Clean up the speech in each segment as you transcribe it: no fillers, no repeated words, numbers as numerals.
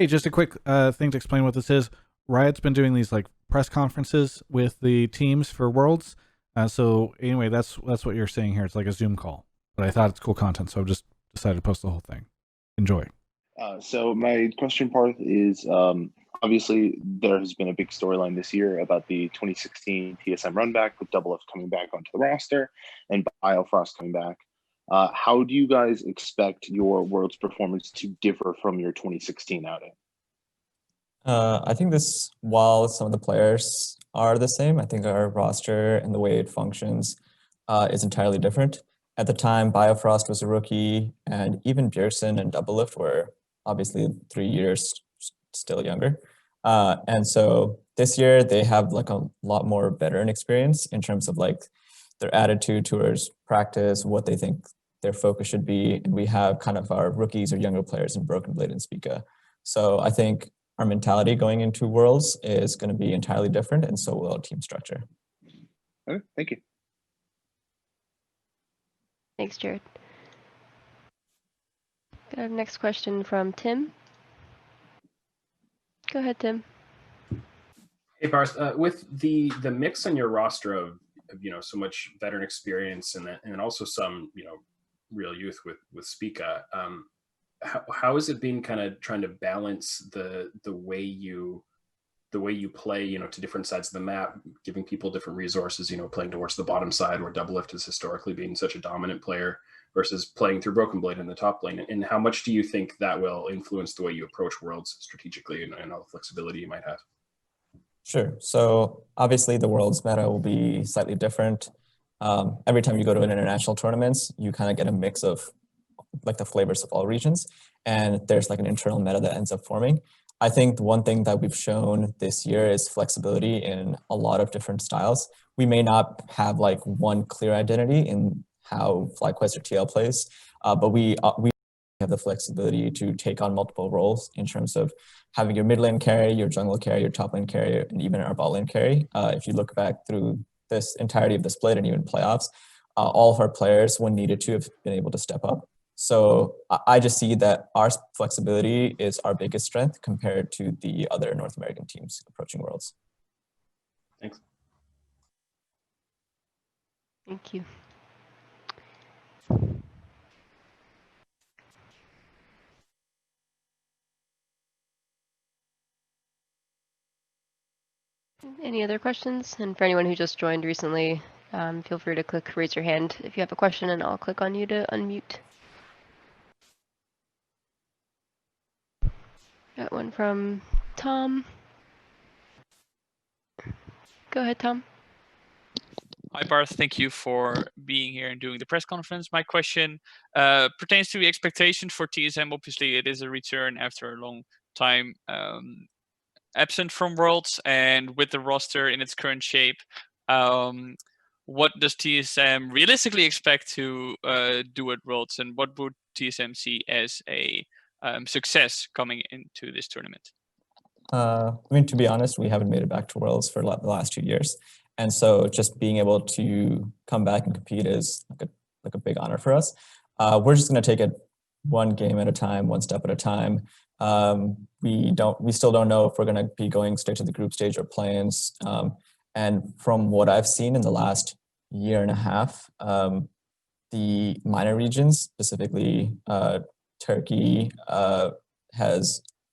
Hey, just a quick thing to explain what this is. Riot's been doing these like press conferences with the teams for Worlds. So anyway, that's what you're seeing here. It's like a Zoom call, but I thought it's cool content, so I just decided to post the whole thing. Enjoy. So my question, Parth, is obviously there has been a big storyline this year about the 2016 TSM runback with Double F coming back onto the roster and Biofrost coming back. How do you guys expect your Worlds performance to differ from your 2016 outing? I think while some of the players are the same, I think our roster and the way it functions is entirely different. At the time, Biofrost was a rookie, and even Bjergsen and Doublelift were obviously 3 years still younger. And so this year, they have like a lot more veteran experience in terms of like their attitude towards practice, what they think their focus should be. And we have kind of our rookies or younger players in Broken Blade and Spica. So I think our mentality going into Worlds is going to be entirely different, and so will our team structure. Okay, thank you. Thanks, Jared. Got our next question from Tim. Go ahead, Tim. Hey, Barz. With the mix on your roster of so much veteran experience and also some real youth with Spica, how has it been kind of trying to balance the way you play to different sides of the map, giving people different resources, playing towards the bottom side where Doublelift has historically been such a dominant player versus playing through Broken Blade in the top lane? And how much do you think that will influence the way you approach Worlds strategically and all the flexibility you might have? Sure. So obviously the Worlds meta will be slightly different. Every time you go to an international tournaments, you kind of get a mix of like the flavors of all regions, and there's like an internal meta that ends up forming. I think the one thing that we've shown this year is flexibility in a lot of different styles. We may not have like one clear identity in how FlyQuest or TL plays, but we have the flexibility to take on multiple roles in terms of having your mid lane carry, your jungle carry, your top lane carry, and even our bot lane carry. If you look back through this entirety of the split and even playoffs, all of our players, when needed to, have been able to step up. So I just see that our flexibility is our biggest strength compared to the other North American teams approaching Worlds. Thanks. Thank you. Any other questions? And for anyone who just joined recently, feel free to click raise your hand if you have a question, and I'll click on you to unmute. Got one from Tom. Go ahead, Tom. Hi, Bart. Thank you for being here and doing the press conference. My question pertains to the expectations for TSM. Obviously, it is a return after a long time absent from Worlds, and with the roster in its current shape, what does TSM realistically expect to do at Worlds, and what would TSM see as a success coming into this tournament? I mean, to be honest, we haven't made it back to Worlds for the last 2 years. And so just being able to come back and compete is like a big honor for us. We're just going to take it one game at a time, one step at a time. We still don't know if we're going to be going straight to the group stage or play-ins. And from what I've seen in the last year and a half, the minor regions, specifically Turkey,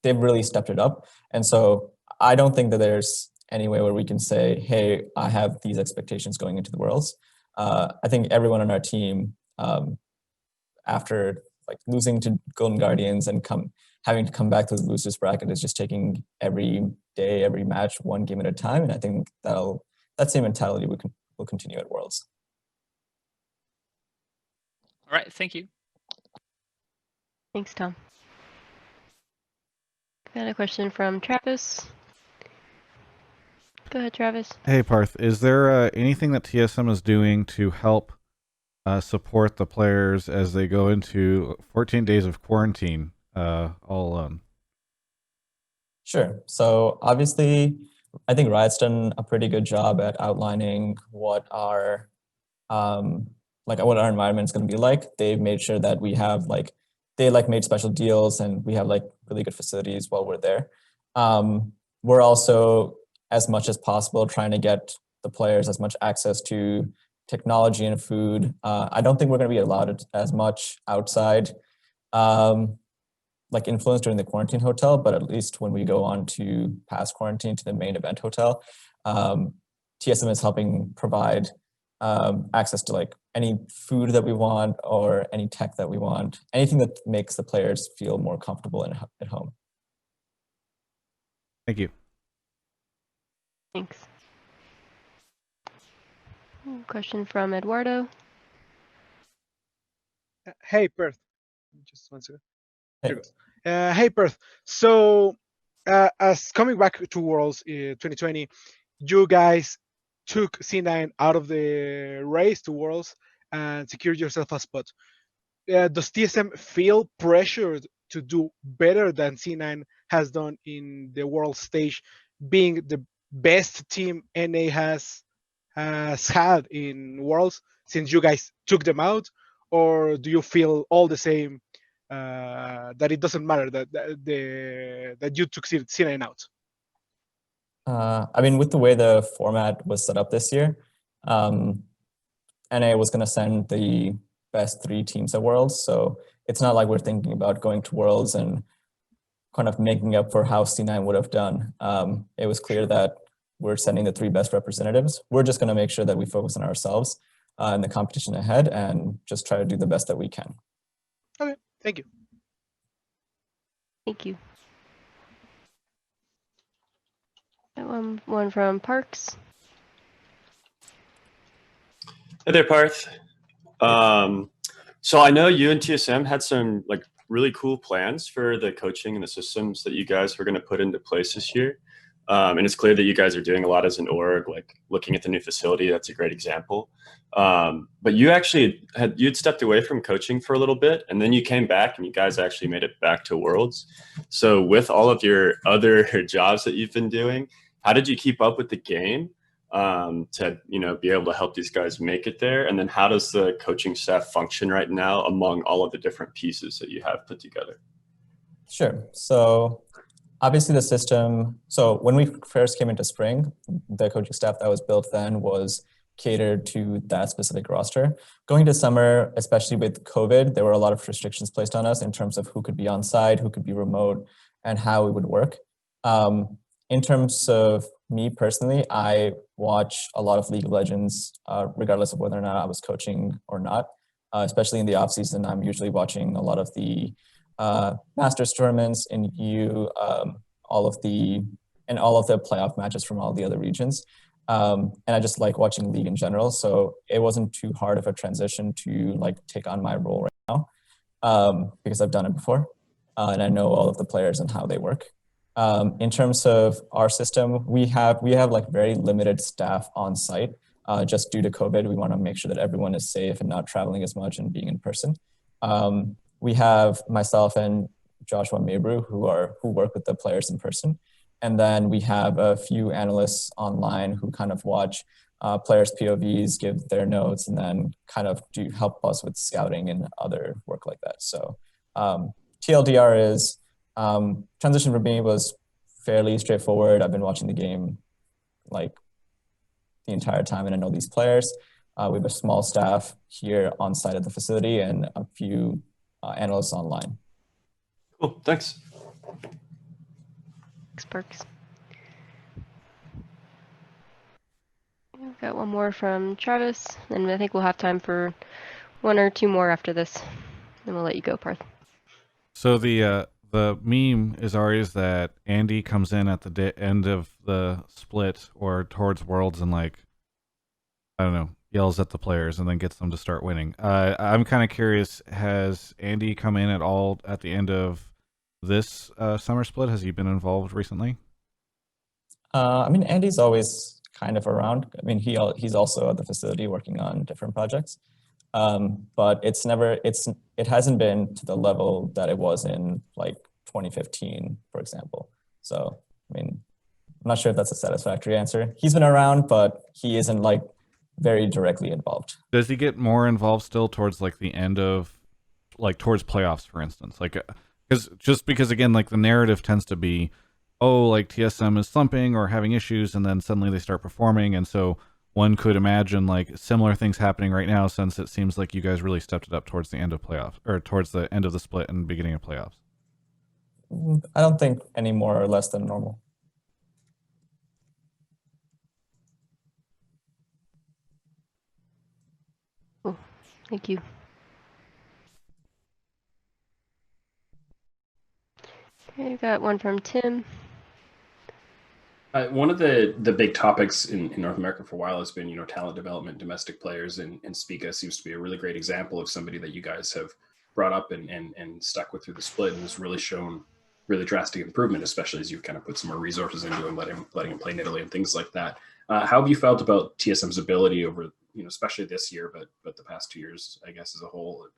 they've really stepped it up. And so I don't think that there's any way where we can say, hey, I have these expectations going into the Worlds. I think everyone on our team, after like losing to Golden Guardians and having to come back to the losers bracket, is just taking every day, every match, one game at a time. And I think that same mentality will continue at Worlds. All right, thank you. Thanks, Tom. Got a question from Travis. Go ahead, Travis. Hey, Parth. Is there anything that TSM is doing to help support the players as they go into 14 days of quarantine all alone? Sure. So obviously, I think Riot's done a pretty good job at outlining what our environment is going to be like. They've made sure that we have like they like made special deals, and we have like really good facilities while we're there. We're also, as much as possible, trying to get the players as much access to technology and food. I don't think we're going to be allowed as much outside like influence during the quarantine hotel, but at least when we go on to past quarantine to the main event hotel, TSM is helping provide access to like any food that we want or any tech that we want, anything that makes the players feel more comfortable at home. Thank you. Thanks. Question from Eduardo. Hey, Perth. Just one second. Hey. Hey, Perth. So, as coming back to Worlds 2020, you guys took C9 out of the race to Worlds and secured yourself a spot. Does TSM feel pressured to do better than C9 has done in the world stage, being the best team NA has had in Worlds since you guys took them out? Or do you feel all the same that it doesn't matter that you took C9 out? I mean, with the way the format was set up this year, NA was going to send the best 3 teams at Worlds. So it's not like we're thinking about going to Worlds and kind of making up for how C9 would have done. It was clear that we're sending the 3 best representatives. We're just going to make sure that we focus on ourselves in the competition ahead and just try to do the best that we can. Okay, thank you. Thank you. One from Parks. Hey there, Parth. So I know you and TSM had some like really cool plans for the coaching and the systems that you guys were going to put into place this year. And it's clear that you guys are doing a lot as an org, like looking at the new facility. That's a great example. But you actually you'd stepped away from coaching for a little bit, and then you came back and you guys actually made it back to Worlds. So with all of your other jobs that you've been doing, how did you keep up with the game to be able to help these guys make it there? And then how does the coaching staff function right now among all of the different pieces that you have put together? Sure. So obviously the system, so when we first came into spring, the coaching staff that was built then was catered to that specific roster. Going to summer, especially with COVID, there were a lot of restrictions placed on us in terms of who could be on site, who could be remote, and how it would work. In terms of me personally, I watch a lot of League of Legends, regardless of whether or not I was coaching or not. Especially in the off season, I'm usually watching a lot of the Masters tournaments in EU, all of the playoff matches from all the other regions. And I just like watching League in general. So it wasn't too hard of a transition to like take on my role right now because I've done it before. And I know all of the players and how they work. In terms of our system, we have like very limited staff on site just due to COVID. We want to make sure that everyone is safe and not traveling as much and being in person. We have myself and Joshua Mabrew who work with the players in person. And then we have a few analysts online who kind of watch players' POVs, give their notes, and then kind of help us with scouting and other work like that. So TLDR is transition for me was fairly straightforward. I've been watching the game like the entire time and I know these players. We have a small staff here on site at the facility and a few analysts online. Cool, thanks. Thanks, Parks. We've got one more from Travis, and I think we'll have time for 1 or 2 more after this. Then we'll let you go, Parth. So the meme is always that Andy comes in at the end of the split or towards Worlds and like, I don't know, yells at the players and then gets them to start winning. I'm kind of curious, has Andy come in at all at the end of this summer split? Has he been involved recently? I mean, Andy's always kind of around. I mean, he's also at the facility working on different projects. But it hasn't been to the level that it was in like 2015, for example. So, I mean, I'm not sure if that's a satisfactory answer. He's been around, but he isn't like very directly involved. Does he get more involved still towards like the end of like towards playoffs, for instance? Like, because again, like the narrative tends to be, oh, like TSM is slumping or having issues, and then suddenly they start performing, and so one could imagine like similar things happening right now, since it seems like you guys really stepped it up towards the end of playoffs, or towards the end of the split and beginning of playoffs. I don't think any more or less than normal. Cool. Thank you. Okay, got one from Tim. One of the big topics in North America for a while has been, talent development, domestic players, and Spica seems to be a really great example of somebody that you guys have brought up and stuck with through the split, and has really shown really drastic improvement, especially as you've kind of put some more resources into him, letting him play in Italy and things like that. How have you felt about TSM's ability over, especially this year, but the past 2 years, I guess, as a whole,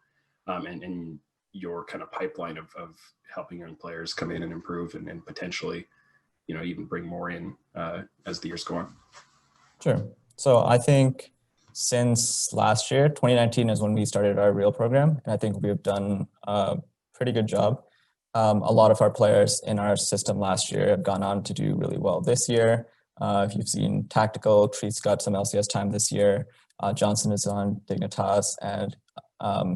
and your kind of pipeline of helping young players come in and improve and potentially, even bring more in as the years go on? Sure. So I think since last year, 2019 is when we started our real program, and I think we've done a pretty good job. A lot of our players in our system last year have gone on to do really well this year. If you've seen Tactical, Treat's got some LCS time this year. Johnson is on Dignitas, and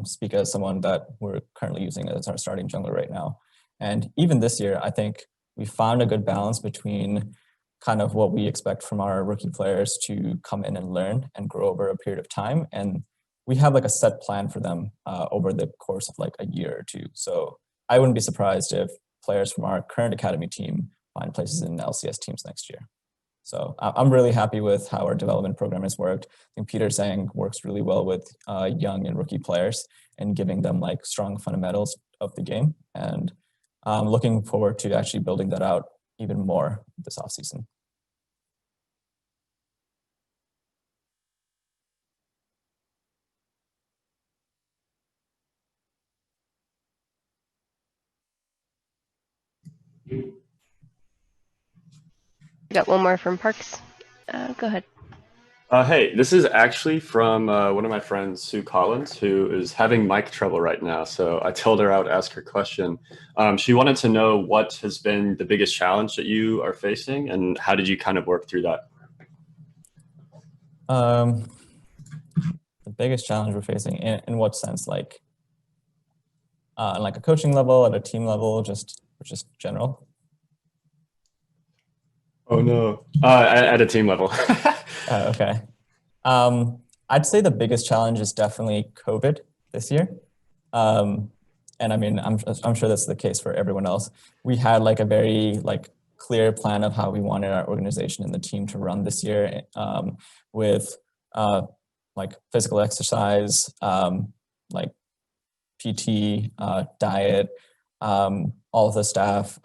Spica is someone that we're currently using as our starting jungler right now. And even this year, I think we found a good balance between kind of what we expect from our rookie players to come in and learn and grow over a period of time. And we have like a set plan for them over the course of like a year or two. So I wouldn't be surprised if players from our current academy team find places in LCS teams next year. So I'm really happy with how our development program has worked. I think Peter saying works really well with young and rookie players and giving them like strong fundamentals of the game. And I'm looking forward to actually building that out even more this offseason. We got one more from Parks. Go ahead. Hey, this is actually from one of my friends, Sue Collins, who is having mic trouble right now. So I told her I would ask her question. She wanted to know what has been the biggest challenge that you are facing, and how did you kind of work through that? The biggest challenge we're facing, in what sense? Like on like a coaching level, at a team level, just general? Oh no, at a team level. Okay. I'd say the biggest challenge is definitely COVID this year. And I mean, I'm sure that's the case for everyone else. We had like a very like clear plan of how we wanted our organization and the team to run this year, with like physical exercise, like PT, diet, all of the staff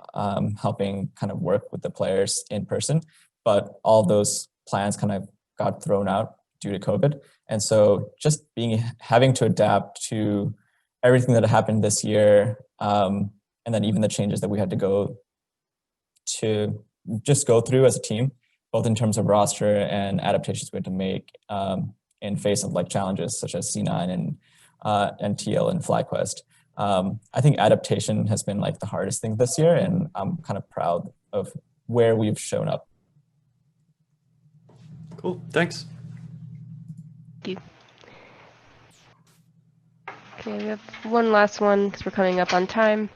helping kind of work with the players in person. But all those plans kind of got thrown out due to COVID. And so just having to adapt to everything that happened this year, and then even the changes that we had to go through as a team, both in terms of roster and adaptations we had to make in face of like challenges such as C9 and TL and FlyQuest. I think adaptation has been like the hardest thing this year, and I'm kind of proud of where we've shown up. Cool, thanks. Thank you. Okay, we have one last one because we're coming up on time.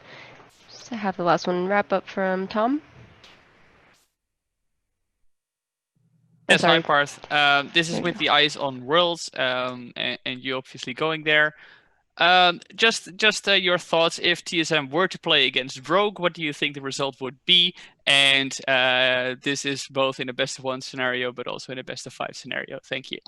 Just to have the last one wrap up from Tom. Yes, hi sorry. Barth. This is with the eyes on Worlds, and you obviously going there. Just your thoughts, if TSM were to play against Rogue, what do you think the result would be? And this is both in a best of 1 scenario, but also in a best of 5 scenario. Thank you.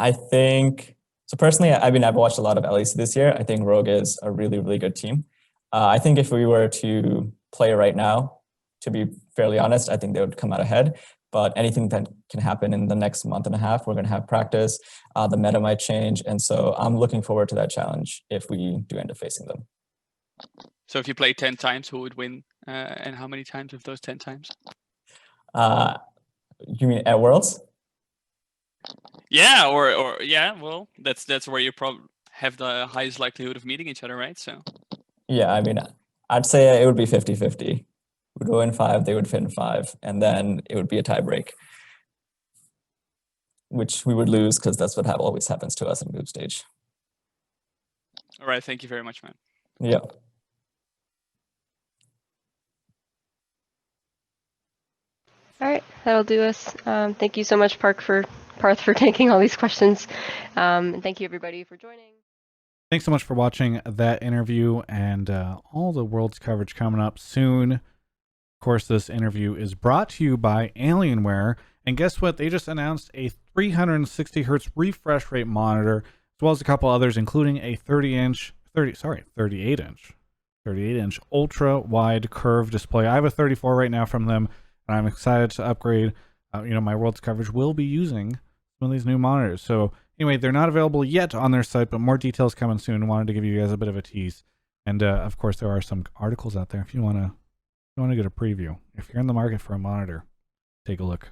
I think, so personally, I've watched a lot of LEC this year. I think Rogue is a really, really good team. I think if we were to play right now, to be fairly honest, I think they would come out ahead. But anything that can happen in the next month and a half, we're going to have practice. The meta might change. And so I'm looking forward to that challenge if we do end up facing them. So if you play 10 times, who would win? And how many times of those 10 times? You mean at Worlds? Yeah, or yeah, well, that's where you probably have the highest likelihood of meeting each other, right? So Yeah, I mean, I'd say it would be 50-50. We'd go in 5, they would fit in 5, and then it would be a tie break, which we would lose because that's what always happens to us in group stage. all right, thank you very much, man. Yeah. All right, that'll do us. Thank you so much, Parth, for taking all these questions. And thank you everybody for joining. Thanks so much for watching that interview and all the Worlds coverage coming up soon. Of course, this interview is brought to you by Alienware. And guess what? They just announced a 360 hertz refresh rate monitor, as well as a couple others, including a 38-inch ultra wide curved display. I have a 34 right now from them, and I'm excited to upgrade. My Worlds coverage will be using some of these new monitors. So anyway, they're not available yet on their site, but more details coming soon. Wanted to give you guys a bit of a tease. And of course, there are some articles out there if you want to get a preview. If you're in the market for a monitor, take a look.